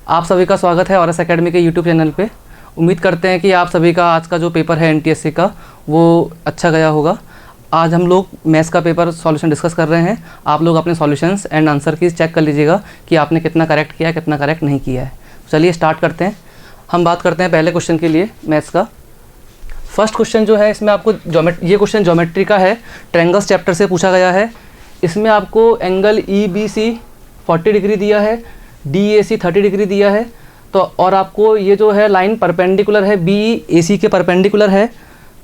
आप सभी का स्वागत है औरस एकेडमी के यूट्यूब चैनल पे। उम्मीद करते हैं कि आप सभी का आज का जो पेपर है एनटीएससी का वो अच्छा गया होगा। आज हम लोग मैथ्स का पेपर सॉल्यूशन डिस्कस कर रहे हैं। आप लोग अपने सॉल्यूशंस एंड आंसर की चेक कर लीजिएगा कि आपने कितना करेक्ट किया है, कितना करेक्ट नहीं किया है। चलिए स्टार्ट करते हैं। हम बात करते हैं पहले क्वेश्चन के लिए मैथ्स का। फर्स्ट क्वेश्चन जो है इसमें आपको ये क्वेश्चन ज्योमेट्री का है, ट्रायंगल्स चैप्टर से पूछा गया है। इसमें आपको एंगल EBC 40 डिग्री दिया है, DAC 30 डिग्री दिया है। तो और आपको ये जो है लाइन परपेंडिकुलर है, BAC के परपेंडिकुलर है।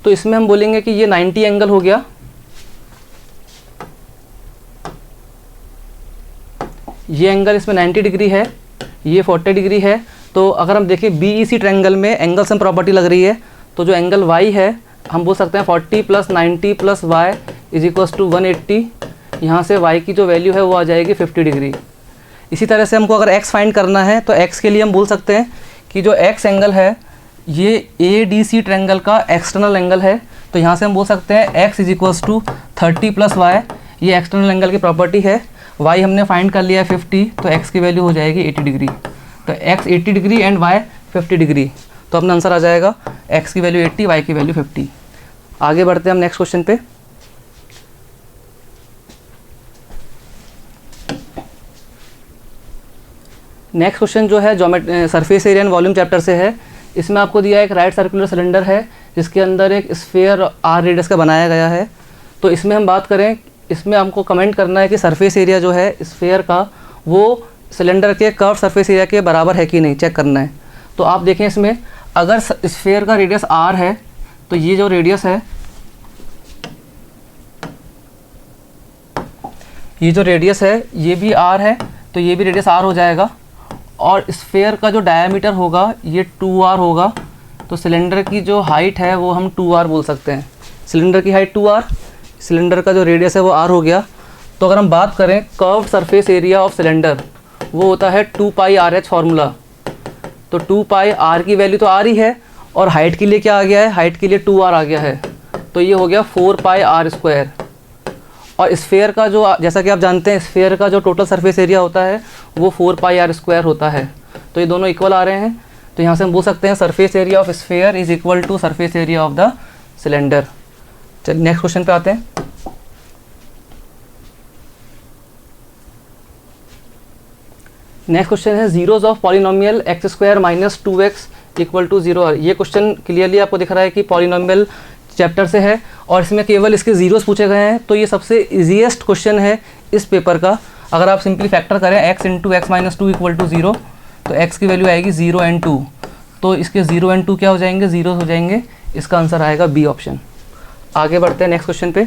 तो इसमें हम बोलेंगे कि ये 90 एंगल हो गया। ये एंगल इसमें 90 डिग्री है, ये 40 डिग्री है। तो अगर हम देखें BEC ट्रायंगल में एंगल सम प्रॉपर्टी लग रही है, तो जो एंगल Y है हम बोल सकते हैं 40 + 90 + Y = 180। यहाँ से Y की जो वैल्यू है वो आ जाएगी 50 डिग्री। इसी तरह से हमको अगर X फाइंड करना है तो X के लिए हम बोल सकते हैं कि जो X एंगल है ये ADC ट्रायंगल का एक्सटर्नल एंगल है। तो यहाँ से हम बोल सकते हैं X = 30 + Y, ये एक्सटर्नल एंगल की प्रॉपर्टी है। Y हमने फाइंड कर लिया है 50, तो X की वैल्यू हो जाएगी 80 डिग्री। तो X 80 degree and Y 50 degree. तो अपना आंसर आ जाएगा X की वैल्यू 80, Y की वैल्यू 50। आगे बढ़ते हैं हम नेक्स्ट क्वेश्चन पे। नेक्स्ट क्वेश्चन जो है surface area and volume chapter से है। इसमें आपको दिया एक राइट सर्कुलर सिलेंडर है जिसके अंदर एक स्फीयर R रेडियस का बनाया गया है। तो इसमें हम बात करें, इसमें हमको कमेंट करना है कि सरफेस एरिया जो है स्फीयर का वो सिलेंडर के कर्व सरफेस एरिया के बराबर है कि नहीं, चेक करना है। तो आप देखें इसमें अगर स्फीयर का रेडियस R है तो ये जो रेडियस है, ये जो रेडियस है ये भी R है, तो ये भी रेडियस R हो जाएगा। और स्फीयर का जो डायमीटर होगा ये 2R होगा। तो सिलेंडर की जो हाइट है वो हम 2R बोल सकते हैं। सिलेंडर की हाइट 2R, सिलेंडर का जो रेडियस है वो R हो गया। तो अगर हम बात करें curved surface area of cylinder, वो होता है 2πRH फार्मूला। तो 2πR की वैल्यू तो R ही है, और हाइट के लिए क्या आ गया है, हाइट के लिए 2R आ गया है। तो ये हो गया 4πR²। और स्फीयर का जो, जैसा कि आप जानते हैं, स्फीयर का जो टोटल सरफेस एरिया होता है वो 4πR² होता है। तो ये दोनों इक्वल आ रहे हैं। तो यहाँ से हम बोल सकते हैं surface area of sphere is equal to surface area of the cylinder. चलिए नेक्स्ट क्वेश्चन पे आते हैं। नेक्स्ट क्वेश्चन है zeros of polynomial x² - 2x = 0। ये क्वेश्चन क्लियरली आपको दिख रहा है कि पॉलिनोमियल चैप्टर से है और इसमें केवल इसके जीरोस पूछे गए हैं। तो ये सबसे इजीएस्ट क्वेश्चन है इस पेपर का। अगर आप सिंपली फैक्टर करें x × x - 2 = 0, तो x की वैल्यू आएगी 0 और 2। तो इसके 0 और 2 क्या हो जाएंगे, जीरो हो जाएंगे। इसका आंसर आएगा B ऑप्शन। आगे बढ़ते हैं नेक्स्ट क्वेश्चन पे।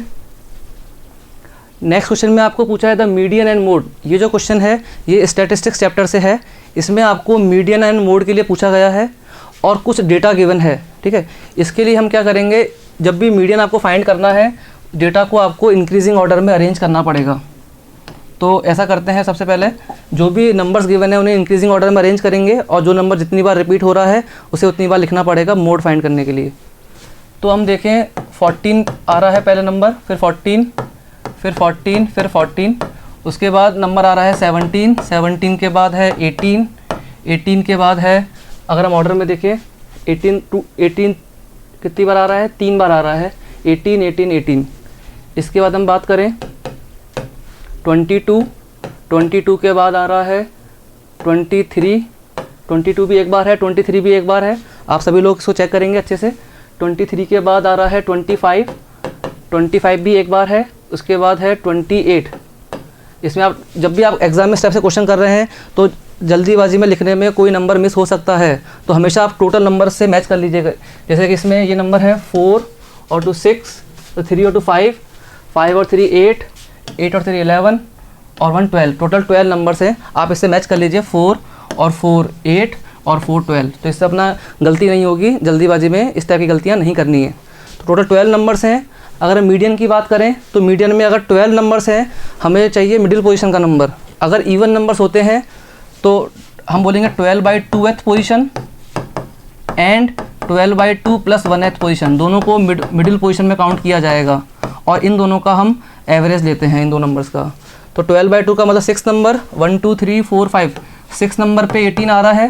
नेक्स्ट क्वेश्चन में आपको पूछा है द मीडियन एंड मोड। ये जो क्वेश्चन है ये स्टैटिस्टिक्स चैप्टर से है। इसमें आपको मीडियन एंड मोड के लिए पूछा गया है और कुछ डेटा गिवन है, ठीक है। इसके लिए हम क्या करेंगे, जब भी मीडियन आपको फाइंड करना है, डेटा को आपको इंक्रीजिंग ऑर्डर में अरेंज करना पड़ेगा। तो ऐसा करते हैं, सबसे पहले जो भी नंबर्स गिवन है उन्हें इंक्रीजिंग ऑर्डर में अरेंज करेंगे, और जो नंबर जितनी बार रिपीट हो रहा है उसे उतनी बार लिखना पड़ेगा मोड फाइंड करने के लिए। तो हम देखें 14 आ रहा है पहले नंबर, फिर 14, फिर 14, फिर 14। उसके बाद नंबर आ रहा है 17, 17 के बाद है 18, 18 के बाद है, अगर हम ऑर्डर में देखें 18 कितनी बार आ रहा है, 3 बार आ रहा है, 18, 18, 18। इसके बाद हम बात करें 22, 22 के बाद आ रहा है 23, 22 भी एक बार है, 23 भी एक बार है। आप सभी लोग इसको चेक करेंगे अच्छे से। 23 के बाद आ रहा है 25, 25 भी एक बार है। उसके बाद है 28। इसमें आप जब भी आप एग्जाम में स्टेप से क्वेश्चन कर रहे हैं तो जल्दीबाजी में लिखने में कोई नंबर मिस हो सकता है, तो हमेशा आप टोटल नंबर से मैच कर लीजिएगा। जैसे कि इसमें ये नंबर है 4 और 2 6, तो 3 और 2 5, 5 और 3 8, 8 और 3 11 और 1 12। टोटल 12 नंबर से आप इससे मैच कर लीजिए, 4 और 4 8 और 4 12। तो इससे अपना गलती नहीं होगी, जल्दीबाजी में इस तरह की गलतियाँ नहीं करनी है। तो टोटल 12 नंबर्स हैं। अगर मीडियन की बात करें तो मीडियन में अगर 12 नंबर्स हैं, हमें चाहिए मिडिल पोजीशन का नंबर। अगर इवन नंबर्स होते हैं तो हम बोलेंगे 12/2th position and 12/2 + 1th position, दोनों को मिडिल पोजीशन में काउंट किया जाएगा और इन दोनों का हम एवरेज लेते हैं, इन दो नंबर्स का। तो 12/2 का मतलब 6 नंबर, 1 2 3 4 5, 6 नंबर पे 18 आ रहा है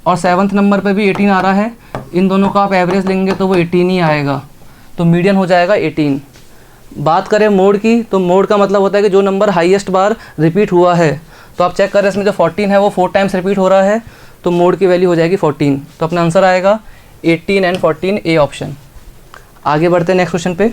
और 7th नंबर पे भी 18 आ रहा है। इन दोनों का आप एवरेज लेंगे तो वो 18 ही आएगा, तो मीडियन हो जाएगा 18। बात करें मोड की, तो मोड का मतलब होता है कि जो नंबर हाईएस्ट बार रिपीट हुआ है। तो आप चेक करें इसमें जो 14 है वो 4 टाइम्स रिपीट हो रहा है, तो मोड की वैल्यू हो जाएगी 14। तो अपना आंसर आएगा 18 एंड 14, ए ऑप्शन। आगे बढ़ते हैं नेक्स्ट क्वेश्चन पे।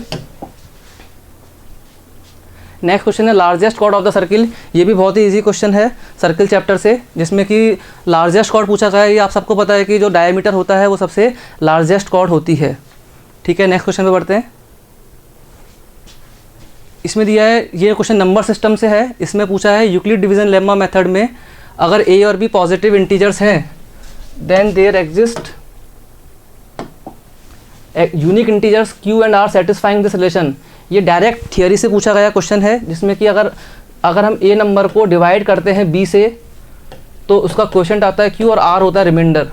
नेक्स्ट क्वेश्चन है largest chord of the circle. ये भी बहुत ही इजी क्वेश्चन है सर्किल चैप्टर से, जिसमें कि लार्जेस्ट कॉर्ड पूछा गया है। ये आप सबको पता है कि जो डायमीटर होता है वो सबसे लार्जेस्ट कॉर्ड होती है। ठीक है, नेक्स्ट क्वेश्चन पे बढ़ते हैं। इसमें दिया है, ये क्वेश्चन नंबर सिस्टम से है। इसमें पूछा है यूक्लिड डिवीजन लेम्मा मेथड में अगर ए और बी पॉजिटिव इंटीजर्स हैं then there exist unique integers q and r satisfying this relation. ये डायरेक्ट थियरी से पूछा गया क्वेश्चन है, जिसमें कि अगर हम ए नंबर को डिवाइड करते हैं बी से तो उसका क्वेश्चन आता है क्यू और आर होता है रिमाइंडर।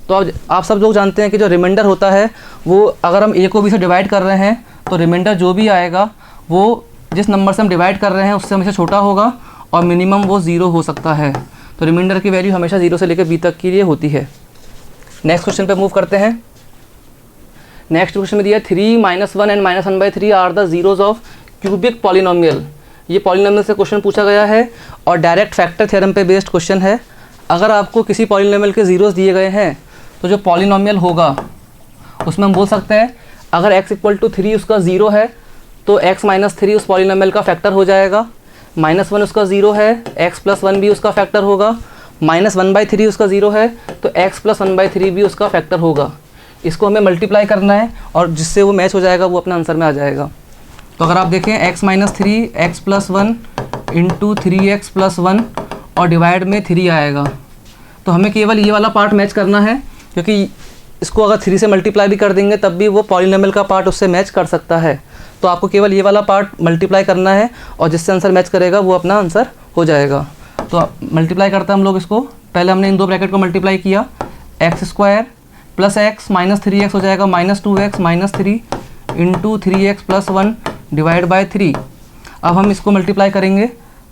तो आप सब लोग जानते हैं कि जो रिमाइंडर होता है वो अगर हम ए को बी से डिवाइड कर रहे हैं तो रिमाइंडर जो भी आएगा वो जिस नंबर से हम डिवाइड कर रहे हैं उससे हमेशा छोटा होगा और मिनिमम वो 0 हो सकता है। तो रिमाइंडर की वैल्यू हमेशा 0 से लेकर बी तक के लिए होती है। नेक्स्ट क्वेश्चन पे मूव करते हैं। नेक्स्ट क्वेश्चन में दिया 3 -1 and -1/3 are the zeros of cubic polynomial. ये पॉलिनोमियल से क्वेश्चन पूछा गया है और डायरेक्ट फैक्टर थ्योरम पे बेस्ड क्वेश्चन है। अगर आपको किसी पॉलिनोमियल के जीरोज दिए गए हैं तो जो पॉलिनोमियल होगा उसमें हम बोल सकते हैं अगर x = 3 उसका 0 है तो x - 3 उस पॉलिनोमियल का फैक्टर हो जाएगा, -1 उसका 0 है, x + 1 भी उसका फैक्टर होगा, -1/3 उसका 0 है तो x + 1/3 भी उसका फैक्टर होगा। इसको हमें मल्टीप्लाई करना है और जिससे वो मैच हो जाएगा वो अपना आंसर में आ जाएगा। तो अगर आप देखें x - 3 x + 1 × 3x + 1 और डिवाइड में 3 आएगा। तो हमें केवल ये वाला पार्ट मैच करना है, क्योंकि इसको अगर 3 से मल्टीप्लाई भी कर देंगे तब भी वो पॉलिनोमियल का पार्ट उससे मैच कर सकता है। तो आपको केवल ये वाला पार्ट मल्टीप्लाई करना है और जिससे आंसर मैच करेगा वो अपना आंसर हो जाएगा। तो मल्टीप्लाई करते हैं हम लोग इसको। पहले हमने इन दो ब्रैकेट को मल्टीप्लाई किया, x² + x - 3x हो जाएगा -2x - 3 × 3x + 1 / 3। अब हम इसको मल्टीप्लाई करेंगे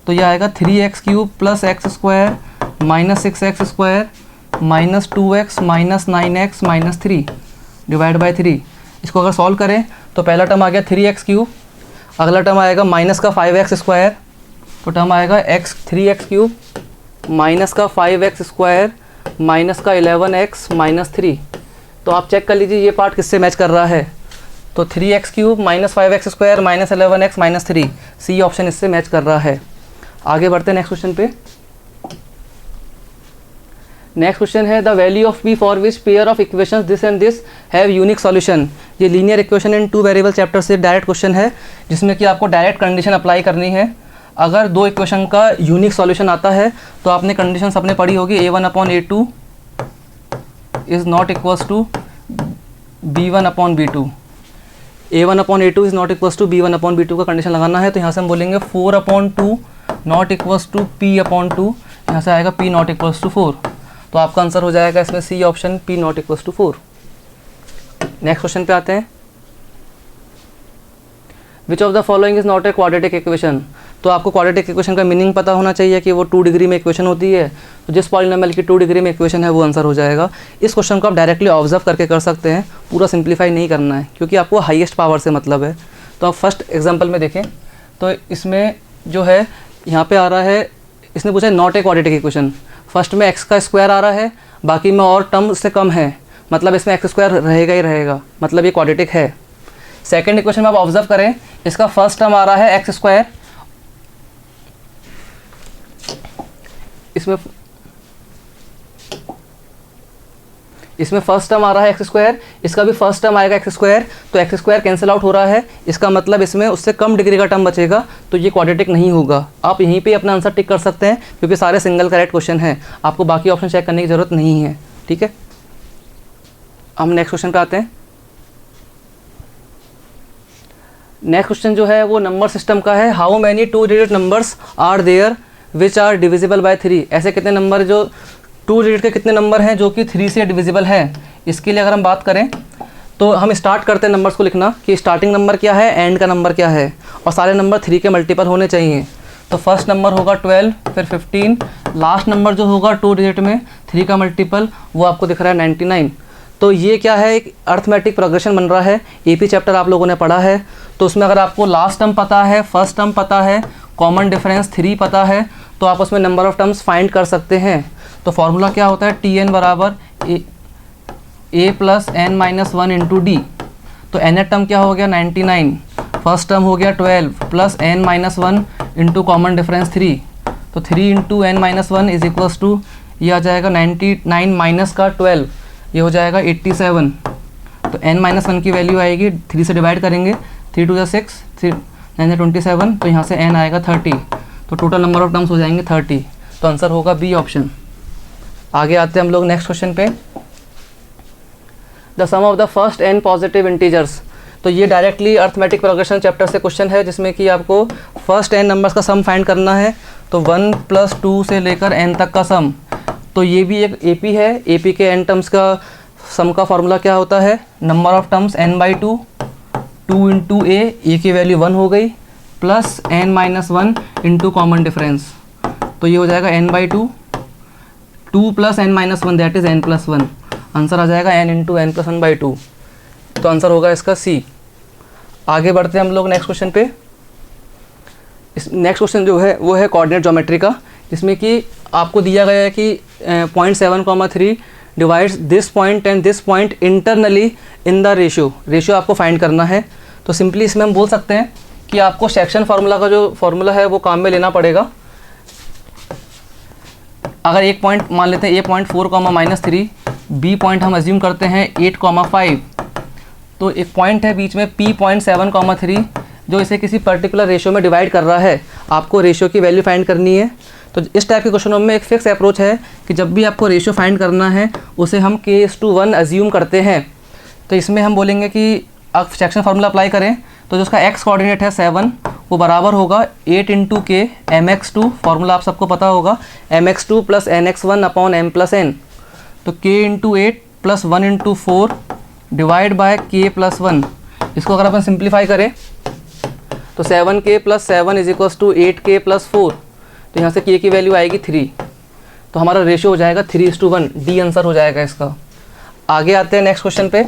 तो ये आएगा 3x³ + x² - 6x² - 2x - 9x - 3 / 3। इसको अगर सॉल्व करें तो पहला टर्म आ गया 3x³, अगला टर्म आएगा -5x², तो टर्म आएगा 3x³ -5x² -11x - 3। तो आप चेक कर लीजिए ये पार्ट किससे मैच कर रहा है। तो 3x³ -5x² -11x - 3, C option इससे मैच कर रहा है। आगे बढ़ते हैं नेक्स्ट क्वेश्चन पे। नेक्स्ट क्वेश्चन है the value of p for which pair of equations this and this have unique solution. ये linear equation in 2 variable chapter से डायरेक्ट क्वेश्चन है, जिसमें कि आपको डायरेक्ट कंडीशन अप्लाई करनी है। अगर 2 इक्वेशन का यूनिक सॉल्यूशन आता है तो आपने कंडीशंस अपने पढ़ी होगी, a1/a2 is not equals to b1/b2। a1/a2 is not equals to b1/b2 का कंडीशन लगाना है। तो यहाँ से हम बोलेंगे 4/2 नॉट इक्वल्स टू p/2, यहाँ से आएगा p नॉट इक्वल्स टू 4। तो आपका आंसर हो जाएगा इसमें C option, p not equals to 4। Next question पे आते हैं। Which of the following is not a quadratic equation. तो आपको क्वाड्रेटिक इक्वेशन का मीनिंग पता होना चाहिए कि वो 2 डिग्री में इक्वेशन होती है। तो जिस पॉलिनोमियल की 2 डिग्री में इक्वेशन है वो आंसर हो जाएगा। इस क्वेश्चन को आप डायरेक्टली ऑब्जर्व करके कर सकते हैं, पूरा सिंप्लीफाई नहीं करना है क्योंकि आपको हाईएस्ट पावर से मतलब है। तो आप फर्स्ट एग्जाम्पल में देखें तो इसमें जो है यहाँ पे आ रहा है, इसने पूछा not a quadratic equation. First में x² आ रहा है, बाकी में और टर्म से कम है, मतलब इसमें x² रहेगा ही रहेगा, मतलब ये क्वाड्रेटिक है। सेकंड इक्वेशन में आप ऑब्जर्व करें, इसका फर्स्ट टर्म आ रहा है x², इसमें फर्स्ट टर्म आ रहा है x², इसका भी फर्स्ट टर्म आएगा x², तो x² कैंसिल आउट हो रहा है। इसका मतलब इसमें उससे कम डिग्री का टर्म बचेगा, तो ये क्वाड्रेटिक नहीं होगा। आप यहीं पे अपना आंसर टिक कर सकते हैं क्योंकि सारे सिंगल करेक्ट क्वेश्चन हैं, आपको बाकी ऑप्शन चेक करने की ज़रूरत नहीं है। ठीक है, हम नेक्स्ट क्वेश्चन पे आते हैं। नेक्स्ट क्वेश्चन जो है वो नंबर सिस्टम का है। How many 2 digit numbers are there which are divisible by 3। ऐसे कितने नंबर जो 2 डिजिट के कितने नंबर हैं जो कि 3 से डिविजिबल हैं। इसके लिए अगर हम बात करें तो हम स्टार्ट करते हैं नंबर्स को लिखना कि स्टार्टिंग नंबर क्या है, एंड का नंबर क्या है, और सारे नंबर 3 के मल्टीपल होने चाहिए। तो फर्स्ट नंबर होगा 12, फिर 15, लास्ट नंबर जो होगा 2 डिजिट में 3 का मल्टीपल वो आपको दिख रहा है 99। तो ये क्या है, एक अर्थमेटिक प्रोग्रेशन बन रहा है। एपी चैप्टर आप लोगों ने पढ़ा है, तो उसमें अगर आपको लास्ट टर्म पता है, फर्स्ट टर्म पता है, कॉमन डिफरेंस 3 पता है, तो आप उसमें नंबर ऑफ टर्म्स फाइंड कर सकते हैं। तो फॉर्मूला क्या होता है, टी एन बराबर a plus n minus 1 into d. तो एन टर्म क्या हो गया 99, फर्स्ट टर्म हो गया 12 plus n minus 1 into common difference 3। तो 3 into n minus 1 is equals to, ये आ जाएगा 99 माइनस का 12, ये हो जाएगा 87। तो n माइनस 1 की वैल्यू आएगी, 3 से डिवाइड करेंगे, 3 2 6, 3 9 27, तो यहाँ से n आएगा 30। तो टोटल नंबर ऑफ टर्म्स हो जाएंगे 30। तो आंसर होगा बी ऑप्शन। आगे आते हैं हम लोग नेक्स्ट क्वेश्चन पे। The sum of the first n positive integers. तो ये डायरेक्टली अर्थमेटिक प्रोग्रेशन चैप्टर से क्वेश्चन है, जिसमें कि आपको फर्स्ट n नंबर्स का सम फाइंड करना है। तो 1 + 2 से लेकर n तक का सम। तो ये भी एक एपी है। एपी के n टर्म्स का सम का फार्मूला क्या होता है, number of terms n/2, 2 into a की वैल्यू 1 हो गई, plus n minus 1 into common difference. तो ये हो जाएगा n/2, 2 plus n minus 1 that is n plus 1। Answer आ जाएगा n इंटू n प्लस 1/2। तो आंसर होगा इसका सी। आगे बढ़ते हैं हम लोग नेक्स्ट क्वेश्चन पे। इस नेक्स्ट क्वेश्चन जो है वो है कोऑर्डिनेट ज्योमेट्री का, जिसमें कि आपको दिया गया है कि 0.7,3 divides this point and this point internally in the ratio आपको फाइंड करना है। तो सिंपली इसमें हम बोल सकते हैं कि आपको सेक्शन फार्मूला का जो फार्मूला है वो काम में लेना पड़ेगा। अगर एक पॉइंट मान लेते हैं A.4, बी पॉइंट हम अज्यूम करते हैं 8,5, तो एक पॉइंट है बीच में P.7,3 जो इसे किसी पर्टिकुलर रेशियो में डिवाइड कर रहा है। आपको रेशियो की वैल्यू फाइंड करनी है। तो इस टाइप के क्वेश्चनों में एक फिक्स अप्रोच है कि जब भी आपको रेशियो फाइंड करना है उसे हम K/1 अज्यूम करते हैं। तो इसमें हम बोलेंगे कि आप सेक्शन फार्मूला अप्लाई करें तो जो उसका x कोऑर्डिनेट है 7, वो बराबर होगा 8 इंटू के mx2, फार्मूला आप सबको पता होगा, mx2 plus nx1 upon m plus n। तो k into 8 plus 1 into 4 divide by k plus 1। इसको अगर अपन सिंप्लीफाई करें तो 7k plus 7 is equals to 8k plus 4। तो यहाँ से k की वैल्यू आएगी 3। तो हमारा रेशियो हो जाएगा 3:1, डी आंसर हो जाएगा इसका। आगे आते हैं नेक्स्ट क्वेश्चन पे।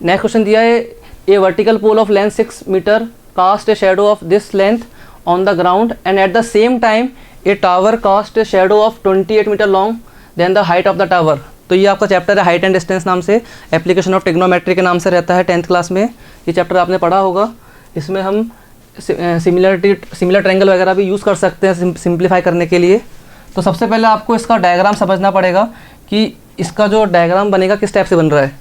नेक्स्ट क्वेश्चन दिया है, a vertical pole of length 6 metre cast a shadow of this length on the ground and at the same time a tower cast a shadow of 28 metre long then the height of the tower. तो ये आपका chapter है height and distance नाम से, application of trigonometry के नाम से रहता है 10th क्लास में। ये चैप्टर आपने पढ़ा होगा। इसमें हम सिमिलर ट्रायंगल वगैरह भी यूज़ कर सकते हैं सिंप्लीफाई करने के लिए। तो सबसे पहले आपको इसका डायग्राम समझना पड़ेगा कि इसका जो डायग्राम बनेगा किस टाइप से बन रहा है।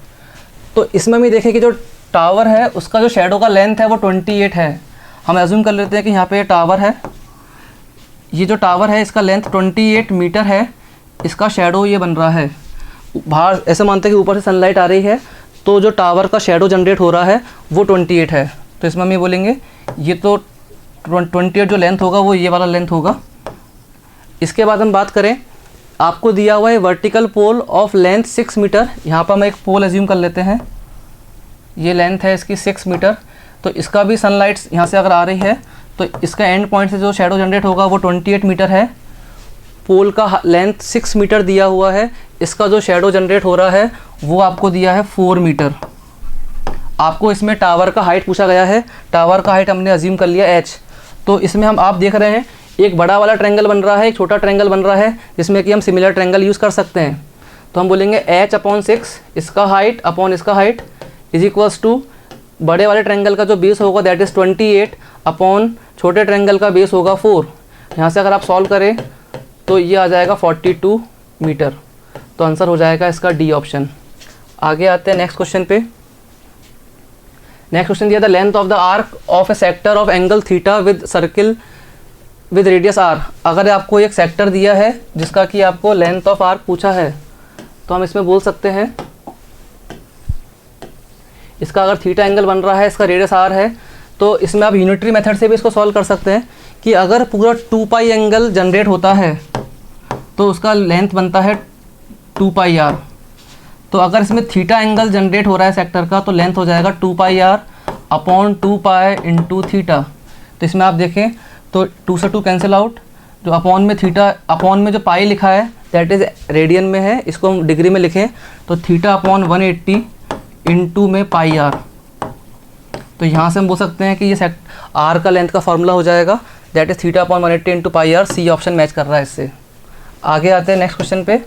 तो इसमें भी देखें कि जो टावर है उसका जो शेडो का लेंथ है वो 28 है। हम एज्यूम कर लेते हैं कि यहाँ पे टावर है, ये जो टावर है इसका लेंथ 28 मीटर है, इसका शेडो ये बन रहा है। बाहर ऐसे मानते हैं कि ऊपर से सनलाइट आ रही है, तो जो टावर का शेडो जनरेट हो रहा है वो 28 है। तो इसमें हम ये बोलेंगे ये तो 28 जो लेंथ होगा वो ये वाला लेंथ होगा। इसके बाद हम बात करें, आपको दिया हुआ है vertical pole of length 6 metre. यहाँ पर हम एक पोल एज्यूम कर लेते हैं, ये लेंथ है इसकी 6 मीटर। तो इसका भी सनलाइट यहाँ से अगर आ रही है तो इसका एंड पॉइंट से जो शेडो जनरेट होगा वो 28 मीटर है। पोल का लेंथ 6 मीटर दिया हुआ है, इसका जो शेडो जनरेट हो रहा है वो आपको दिया है 4 मीटर। आपको इसमें टावर का हाइट पूछा गया है, टावर का हाइट हमने अज्यूम कर लिया h। तो इसमें हम आप देख रहे हैं एक बड़ा वाला ट्रायंगल बन रहा है, एक छोटा ट्रायंगल बन रहा है, जिसमें कि हम सिमिलर ट्रायंगल यूज़ कर सकते हैं। तो हम बोलेंगे h/6 इसका हाइट अपॉन इसका हाइट इज इक्वल्स टू बड़े वाले ट्रायंगल का जो बेस होगा दैट इज़ 28 अपॉन छोटे ट्रायंगल का बेस होगा 4। यहाँ से अगर आप सॉल्व करें तो ये आ जाएगा 42 मीटर। तो आंसर हो जाएगा इसका डी ऑप्शन। आगे आते हैं नेक्स्ट क्वेश्चन पे। नेक्स्ट क्वेश्चन दिया था length of the arc of A sector of angle theta with circle with radius r। अगर आपको एक सेक्टर दिया है जिसका कि आपको लेंथ ऑफ आर्क पूछा है तो हम इसमें बोल सकते हैं, इसका अगर थीटा एंगल बन रहा है, इसका रेडियस r है, तो इसमें आप यूनिटरी मेथड से भी इसको सॉल्व कर सकते हैं कि अगर पूरा 2π एंगल जनरेट होता है तो उसका लेंथ बनता है 2πr। तो अगर इसमें थीटा एंगल जनरेट हो रहा है सेक्टर का तो लेंथ हो जाएगा 2πr अपॉन 2π इंटू थीटा। तो इसमें आप देखें तो 2 से 2 कैंसिल आउट, जो अपॉन में थीटा, अपॉन में जो पाई लिखा है दैट इज़ रेडियन में है, इसको हम डिग्री में लिखें तो थीटा अपॉन 180 इंटू में पाई आर। तो यहाँ से हम बोल सकते हैं कि ये आर का लेंथ का फॉर्मूला हो जाएगा that is theta upon 180 into pi R. C option match कर रहा है इससे। आगे आते हैं नेक्स्ट क्वेश्चन पे।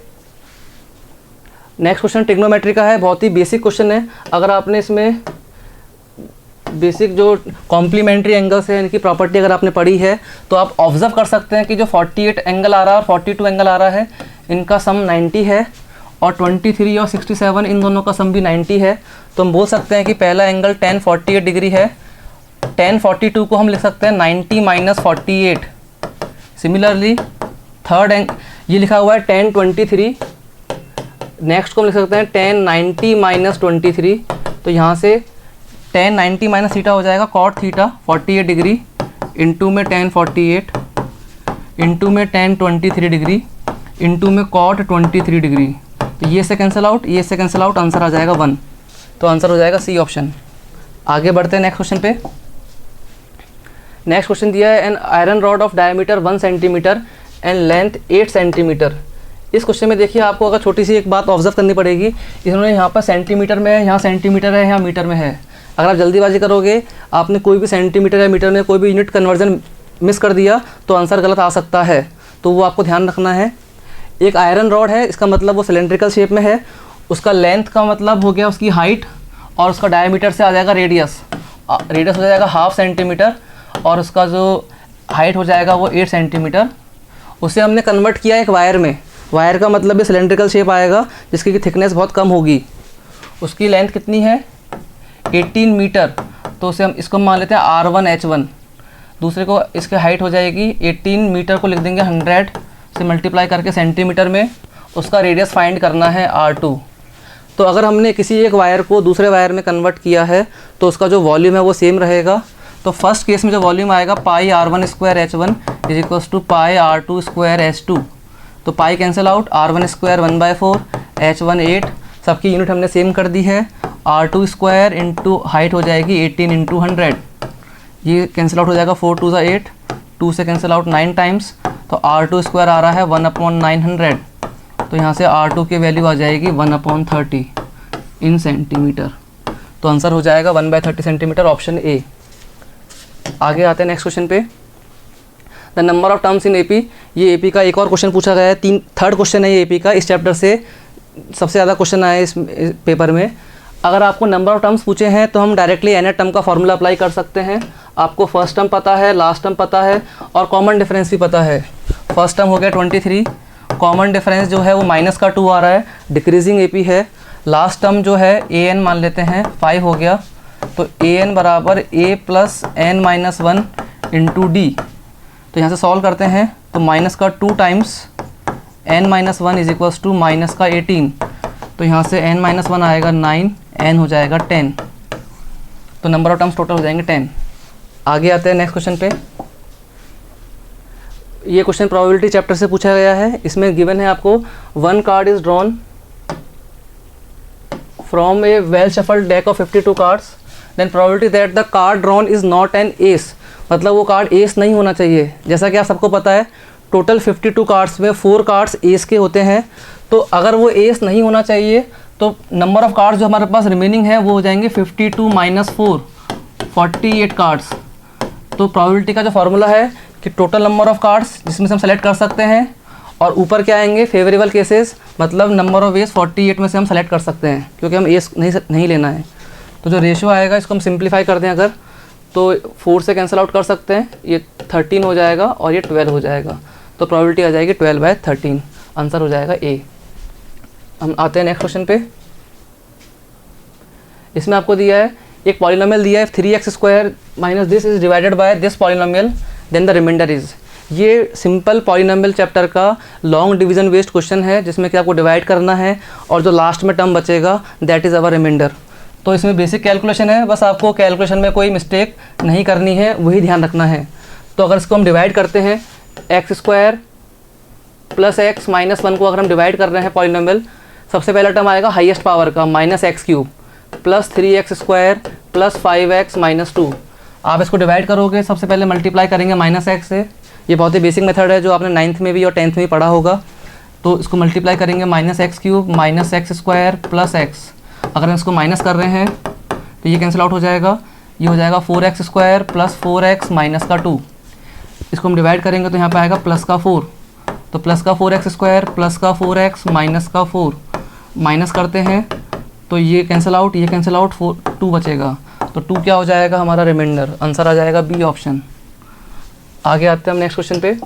नेक्स्ट क्वेश्चन ट्रिग्नोमेट्री का है, बहुत ही बेसिक क्वेश्चन है। अगर आपने इसमें बेसिक जो कॉम्प्लीमेंट्री एंगल्स है इनकी प्रॉपर्टी अगर आपने पढ़ी है तो आप ऑब्जर्व कर सकते हैं कि जो 48 एंगल आ रहा है और 42 एंगल आ रहा है इनका सम 90 है, और 23 और 67 इन दोनों का सम भी 90 है। तो हम बोल सकते हैं कि पहला एंगल tan 48 डिग्री है, tan 42 को हम लिख सकते हैं 90 माइनस 48। सिमिलरली थर्ड ये लिखा हुआ है tan 23, नेक्स्ट को हम लिख सकते हैं tan 90 माइनस 23। तो यहाँ से tan 90 माइनस थीटा हो जाएगा cot थीटा 48 डिग्री इंटू में tan 48 इंटू में tan 23 डिग्री इंटू में cot 23 डिग्री। तो ये से कैंसिल आउट, ये से कैंसिल आउट, आंसर आ जाएगा 1। तो आंसर हो जाएगा सी ऑप्शन। आगे बढ़ते हैं नेक्स्ट क्वेश्चन पे। नेक्स्ट क्वेश्चन दिया है an iron rod of diameter 1 centimetre and length 8 centimetre. इस क्वेश्चन में देखिए आपको अगर छोटी सी एक बात ऑब्जर्व करनी पड़ेगी, इन्होंने यहाँ पर सेंटीमीटर में है, यहाँ सेंटीमीटर है, यहाँ मीटर में है। अगर आप जल्दीबाजी करोगे, आपने कोई भी सेंटीमीटर या मीटर में कोई भी यूनिट कन्वर्जन मिस कर दिया तो आंसर गलत आ सकता है, तो वो आपको ध्यान रखना है। एक आयरन रॉड है, इसका मतलब वो सिलेंड्रिकल शेप में है, उसका लेंथ का मतलब हो गया उसकी हाइट, और उसका डायमीटर से आ जाएगा रेडियस। रेडियस हो जाएगा 1/2 सेंटीमीटर और उसका जो हाइट हो जाएगा वो 8 सेंटीमीटर। उसे हमने कन्वर्ट किया एक वायर में। वायर का मतलब भी सिलेंड्रिकल शेप आएगा जिसकी की थिकनेस बहुत कम होगी। उसकी लेंथ कितनी है 18 मीटर, तो उसे हम इसको मान लेते हैं R1H1। दूसरे को इसकी हाइट हो जाएगी 18 मीटर को लिख देंगे 100 से मल्टीप्लाई करके सेंटीमीटर में, उसका रेडियस फाइंड करना है R2। तो अगर हमने किसी एक वायर को दूसरे वायर में कन्वर्ट किया है तो उसका जो वॉल्यूम है वो सेम रहेगा। तो फर्स्ट केस में जो वॉल्यूम आएगा pi R1 square H1 is equals to pi R2 square H2। तो pi cancel out, R1 square 1/4, H1 8, सबकी यूनिट हमने सेम कर दी है। R2 स्क्वायर इंटू हाइट हो जाएगी 18 इंटू 100, ये कैंसिल आउट हो जाएगा 4 2 8, 2 से कैंसिल आउट 9 टाइम्स। तो R2 स्क्वायर आ रहा है 1/900, तो यहाँ से R2 की वैल्यू आ जाएगी 1/30 इन सेंटीमीटर। तो आंसर हो जाएगा 1/30 सेंटीमीटर, ऑप्शन ए। आगे आते हैं नेक्स्ट क्वेश्चन पे। The number of terms in AP, ये एपी का एक और क्वेश्चन पूछा गया है, थर्ड क्वेश्चन है ये एपी का। इस चैप्टर से सबसे ज़्यादा क्वेश्चन आए इस पेपर में। अगर आपको नंबर ऑफ टर्म्स पूछे हैं तो हम डायरेक्टली एन टर्म का फॉर्मूला अप्लाई कर सकते हैं। आपको फर्स्ट टर्म पता है, लास्ट टर्म पता है और कॉमन डिफरेंस भी पता है। फर्स्ट टर्म हो गया 23, कॉमन डिफरेंस जो है वो -2 आ रहा है, डिक्रीजिंग एपी है। लास्ट टर्म जो है an मान लेते हैं 5 हो गया, तो an बराबर a plus n-1 into d. तो यहाँ से सॉल्व करते हैं तो -2 times n-1 is equals to -18। तो यहाँ से n-1 आएगा 9, n हो जाएगा 10। तो नंबर ऑफ टर्म्स टोटल हो जाएंगे 10। आगे आते हैं नेक्स्ट क्वेश्चन पे। ये क्वेश्चन प्रोबेबिलिटी चैप्टर से पूछा गया है। इसमें गिवन है आपको 1 card is drawn from a well shuffled deck of 52 cards, then probability that the card drawn is not an ace, मतलब वो कार्ड एस नहीं होना चाहिए। जैसा कि आप सबको पता है टोटल 52 कार्ड्स में 4 कार्ड्स एस के होते हैं, तो अगर वो एस नहीं होना चाहिए तो नंबर ऑफ कार्ड्स जो हमारे पास रिमेनिंग है वो हो जाएंगे 52 माइनस 4, 48 कार्ड्स। तो प्रोबेबिलिटी का जो फार्मूला है कि टोटल नंबर ऑफ कार्ड्स जिसमें से हम सेलेक्ट कर सकते हैं, और ऊपर क्या आएंगे फेवरेबल केसेस, मतलब नंबर ऑफ एस 48 में से हम सेलेक्ट कर सकते हैं क्योंकि हम एस नहीं लेना है। तो जो रेशियो आएगा इसको हम सिंप्लीफाई कर दें अगर, तो 4 से कैंसिल आउट कर सकते हैं, ये 13 हो जाएगा और ये 12 हो जाएगा। तो प्रोबेबिलिटी आ जाएगी 12/13, आंसर हो जाएगा ए। हम आते हैं नेक्स्ट क्वेश्चन पे। इसमें आपको दिया है एक पॉलिनोमियल दिया है 3x square minus this is divided by this polynomial then the remainder is. ये सिंपल पॉलिनोमियल चैप्टर का लॉन्ग डिवीजन बेस्ड क्वेश्चन है जिसमें कि आपको डिवाइड करना है और जो लास्ट में टर्म बचेगा दैट इज़ अवर रिमाइंडर। तो इसमें बेसिक कैलकुलेशन है, बस आपको कैलकुलेशन में कोई मिस्टेक नहीं करनी है, वही ध्यान रखना है। तो अगर इसको हम डिवाइड करते हैं x square plus x minus 1 को अगर हम डिवाइड कर रहे हैं पॉलिनोमियल, सबसे पहला टर्म आएगा हाईएस्ट पावर का -x³ plus 3x square plus 5x minus 2। आप इसको डिवाइड करोगे, सबसे पहले मल्टीप्लाई करेंगे -x से, ये बहुत ही बेसिक मेथड है जो आपने 9th में भी और 10th में भी पढ़ा होगा। तो इसको मल्टीप्लाई करेंगे -x³ minus x square plus x. अगर हम इसको माइनस कर रहे हैं तो ये कैंसिल आउट हो जाएगा, ये हो जाएगा 4x² प्लस 4x माइनस का 2। इसको हम डिवाइड करेंगे तो यहाँ पे आएगा प्लस का 4, तो प्लस का 4x² प्लस का 4x माइनस का 4, माइनस करते हैं तो ये कैंसिल आउट, ये कैंसिल आउट, 2 बचेगा। तो 2 क्या हो जाएगा हमारा रिमाइंडर, आंसर आ जाएगा बी ऑप्शन। आगे आते हैं हम नेक्स्ट क्वेश्चन पे।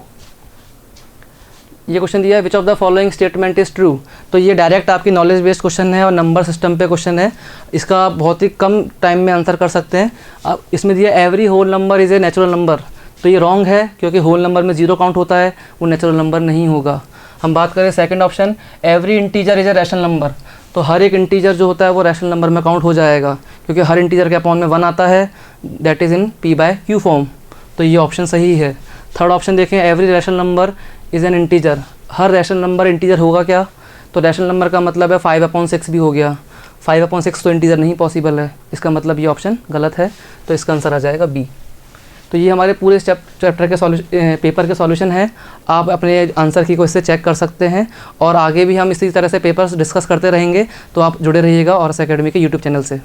ये क्वेश्चन दिया है विच of the following statement is true. तो ये डायरेक्ट आपकी नॉलेज बेस्ड क्वेश्चन है और नंबर सिस्टम पे क्वेश्चन है, इसका बहुत ही कम टाइम में आंसर कर सकते हैं। अब इसमें दिया every whole number is a natural number, तो ये रॉन्ग है क्योंकि होल नंबर में 0 काउंट होता है, वो नेचुरल नंबर नहीं होगा। हम बात करें second option, every integer is a rational number, तो हर एक इंटीजर जो होता है वो रैशनल नंबर में काउंट हो जाएगा क्योंकि हर इंटीजर के अपॉन में 1 आता है, that is in p/q form, तो ये ऑप्शन सही है। थर्ड ऑप्शन देखें, every rational number is an integer, her rational number integer होगा क्या, तो रैशनल नंबर का मतलब है 5/6 भी हो गया, 5/6 तो इंटीजर नहीं पॉसिबल है, इसका मतलब ये ऑप्शन गलत है, तो इसका आंसर आ जाएगा बी। तो ये हमारे पूरे चैप्टर के पेपर के सॉल्यूशन है। आप अपने आंसर की को इससे चेक कर सकते हैं और आगे भी हम इसी तरह से पेपर्स डिस्कस करते रहेंगे, तो आप जुड़े रहिएगा और एकेडमी के यूट्यूब चैनल से।